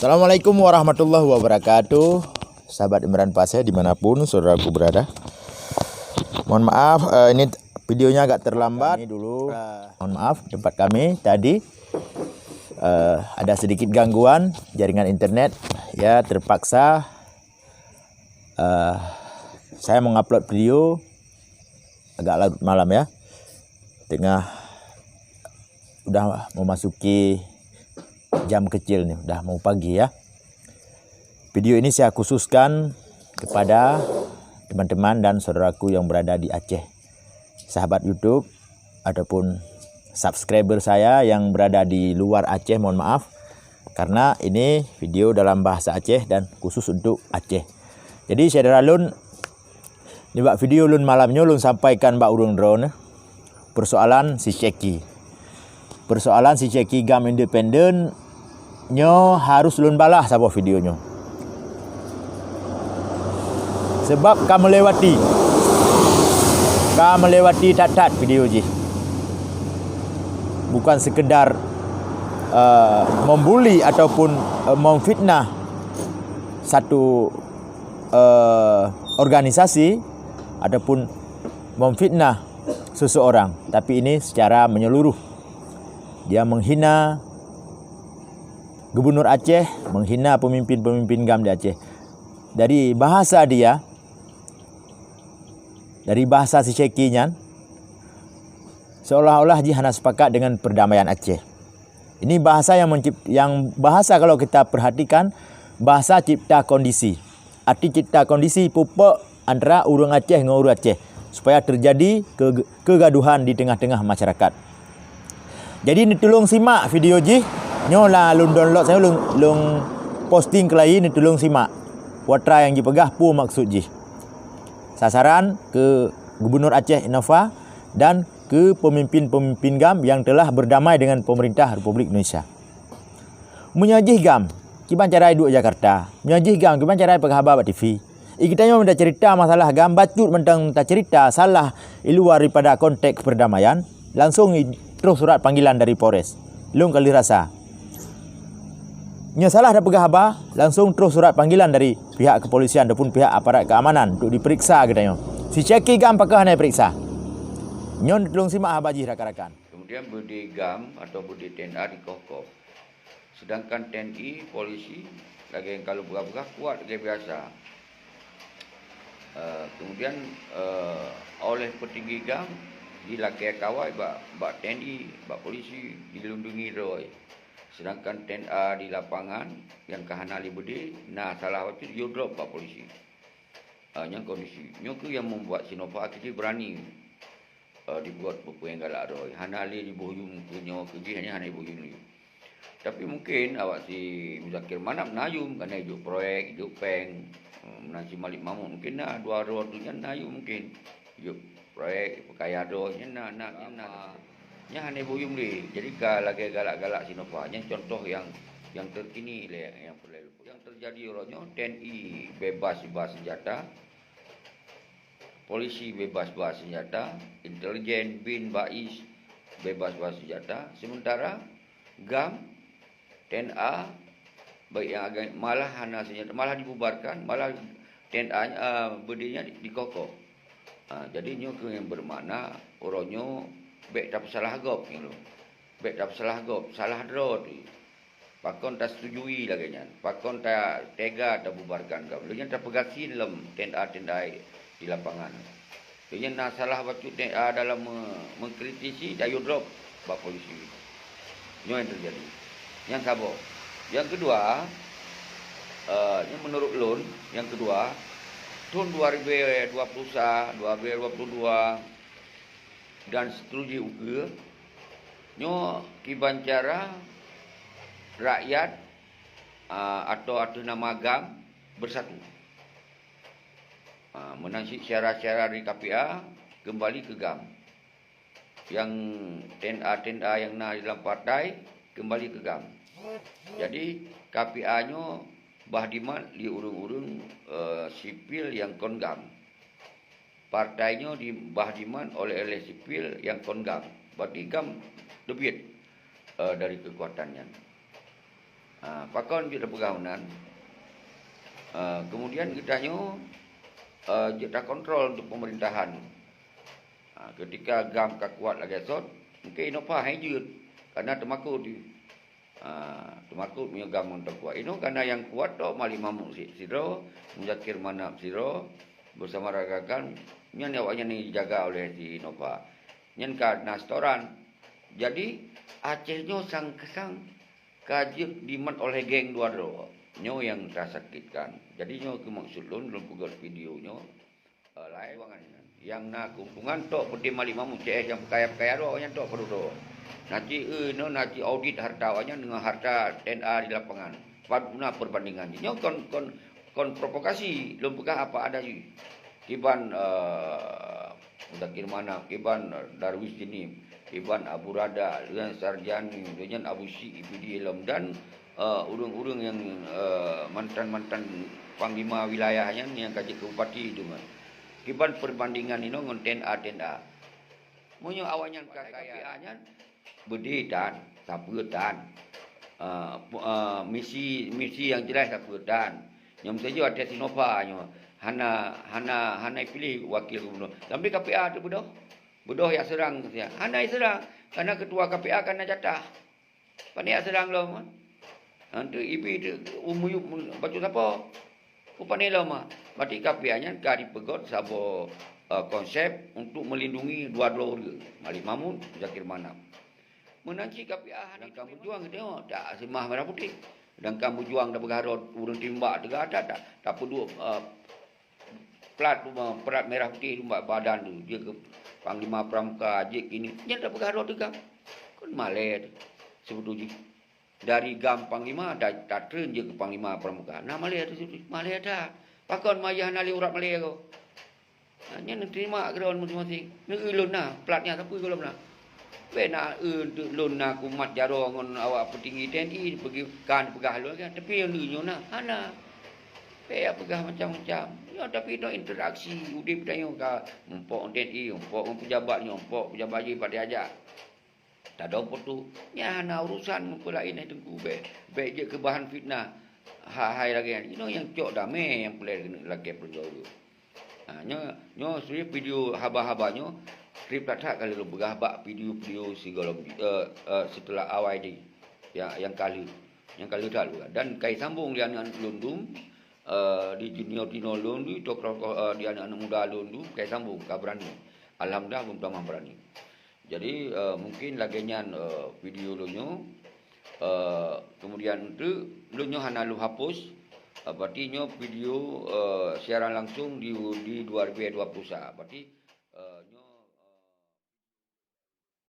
Assalamualaikum warahmatullahi wabarakatuh, sahabat Imran Paseh dimanapun saudaraku berada. Mohon maaf, ini videonya agak terlambat. Ini dulu, mohon maaf, tempat kami tadi ada sedikit gangguan jaringan internet. Ya terpaksa saya mengupload video agak larut malam ya. Udah memasuki jam kecil nih, udah mau pagi ya. Video ini saya khususkan kepada teman-teman dan saudaraku yang berada di Aceh, sahabat YouTube ataupun subscriber saya yang berada di luar Aceh. Mohon maaf karena ini video dalam bahasa Aceh dan khusus untuk Aceh. Jadi saudara lun, di bak video lun malamnya lun sampaikan bak urung drone persoalan si Ceki. Persoalan si Ceki gam independen nyo harus lun balah sama videonya. Sebab kamu melewati tat video ji. Bukan sekedar membuli ataupun memfitnah satu organisasi ataupun memfitnah seseorang, tapi ini secara menyeluruh. Dia menghina Gubernur Aceh, menghina pemimpin-pemimpin GAM di Aceh. Dari bahasa dia, dari bahasa si Cekinya, seolah-olah dia hanya sepakat dengan perdamaian Aceh. Ini bahasa yang bahasa kalau kita perhatikan, bahasa cipta kondisi. Arti cipta kondisi pupuk antara urang Aceh dengan urang Aceh supaya terjadi kegaduhan di tengah-tengah masyarakat. Jadi ni tolong simak video ji. Nyolah lun download saya lung posting ke lain, ni tolong simak. Watra yang dipegah pu maksud ji. Sasaran ke Gubernur Aceh Innova dan ke pemimpin-pemimpin GAM yang telah berdamai dengan pemerintah Republik Indonesia. Menyajih GAM, kiban cara hidup Jakarta. Menyajih GAM, kiban cara pegahaba TV. Kita nyo minta cerita masalah GAM, bacut mentang minta cerita salah luar daripada konteks perdamaian, langsung terus surat panggilan dari Polres. Lung kali rasa. Nya salah ada pegahaba, langsung terus surat panggilan dari pihak kepolisian ataupun pihak aparat keamanan untuk diperiksa katanya. Si Ceki GAM apakah nak periksa? Nyon tolong simak habaji rakan-rakan. Kemudian budi GAM atau budi TNA dikokok. Sedangkan TNI, polisi, lagi yang kalau berah-berah kuat lagi biasa. Kemudian oleh petinggi GAM dilakai kawai bak TNI, bak polisi dilindungi roy. Sedangkan TNA di lapangan yang kahanali budi, nah salah waktu you drop bak polisi. Yang kondisi, nyoku yang membuat Sinova kita berani dibuat buku yang galak roy. Hanali diboyung punya kerja hanya diboyung ni. Tapi mungkin awak si Muzakir Manap nayum kerana hidup proyek, hidup peng, menansi Malik Mahmud mungkin nah dua-dua tu nayu mungkin hidup proyek perkaya doh nak nya hanya boyum ni. Jadi lagi galak-galak Sinova nya contoh yang terkini yang perlu yang terjadi orangnya TNI bebas bawa senjata, polisi bebas bawa senjata, intelijen bin bais bebas bawa senjata, sementara GAM TNA baik yang agak malah hana senjata malah dibubarkan, malah TNA berdirinya dikokok. Jadi nyo yang bermakna orangnya baik tak salah gop ni lo. Baik tak salah gop, salah draw tu. Pakon tak setujui lagi nya. Pakon tak tega tak bubarkan gap. Lu nya tak pegasi dalam TNA di lapangan. Lu nya nak salah waktu TNA dalam mengkritisi dayu drop bak polisi. Nyo yang terjadi. Yang sabar. Yang kedua, yang menurut Lun, yang kedua, tahun 2021, 2022 dan seterusnya juga, nyo kiban cara rakyat atau nama GAM bersatu. Menansi syarat-syarat dari KPA kembali ke GAM. Yang TNA yang di dalam partai kembali ke GAM. Jadi KPA-nya bahdiman di urung-urung sipil yang kongam. Partainya di bahdiman oleh sipil yang kongam. Berarti GAM lebih dari kekuatannya. Pakon kita pergaulan. Kemudian kita nyo kita kontrol untuk pemerintahan. Ketika gam kuat lagi sot, mungkin inopa hijut karena temakut di. Temakut punya gam untuk kuat. Ino karena yang kuat tu Mali Mamuk siro, Muzakir Manap siro bersama ragakan. Nyan awaknya ni dijaga oleh si Inopa. Nyan ka nastoran. Jadi Aceh nyo sang kesang kajib dimat oleh geng dua ro. Nyo yang tersakitkan. Jadi nyo ke maksud lun dalam pugal video nyo lain wangan yang nak kumpungan tok putih Mali Mamuk CS yang kaya-kaya ro yang tok perlu ro. Nanti no nanti audit harta awaknya dengan harta TNA di lapangan. Paduna perbandingan. Nyo kon provokasi lum pegah apa ada ju. Kiban Mudakir Manap, Kiban Darwis ini, Kiban Abu Rada, dengan Sarjani, dengan Abu Syik, IPD Ilm dan urung-urung yang mantan-mantan panglima wilayahnya yang kaji ke bupati itu kan. Kiban perbandingan ini dengan TNA. Munyo awaknya kekayaan berdedan, saputan. Misi yang jelas saputan. Yang saja ada Sinopa nyo. Hana pilih wakil gubernur. Tapi KPA tu bodoh yang serang dia. Hana serang karena ketua KPA kena jatah. Pandai serang lo. Nanti ibi tu umuyuk baca siapa? Pandai lo mah. Berarti KPA-nya kari pegot sabo konsep untuk melindungi dua-dua orang. Mali Mamuk, Zakir Manap. Menanci KPA dan kamu juang tengok tak semah merah putih. Dan kamu juang dah bergarut urang timbak tegak tak perlu pelat merah putih tumbak badan tu dia ke Panglima Pramuka Ajik ini dia dah bergarut tegak. Kan malet sebetulnya dari gam Panglima tak turun je ke Panglima Pramuka. Nah malet tu malet dah. Pakon mayah nali urat malet kau. Nya nak terima geron masing-masing. Ni ulun nah platnya siapa kalau nak. Bena lun nak kumat jaro ngon awak petinggi TNI pergi kan pegah lu kan tapi yang lu nah ana pea pegah macam-macam ya tapi no interaksi udip dayo ka empok TNI empok pejabat ni empok pejabat je pada ajak tak ada apa tu nya ana urusan muka lain ai tengku be je ke bahan fitnah hai lagi ni no yang cok damai yang boleh lagi perlu nyo sebenarnya video haba-habanyo skrip tak kali lu bergabak video segala setelah awal ini yang kali tak lu dan kai sambung di anak Lundum di junior Tino Lundu di anak muda Lundu kai sambung kabrani alhamdulillah belum tamam berani jadi mungkin laginya video lu nyo kemudian tu lu nyo hana lu hapus berarti nyo video siaran langsung di 2021 berarti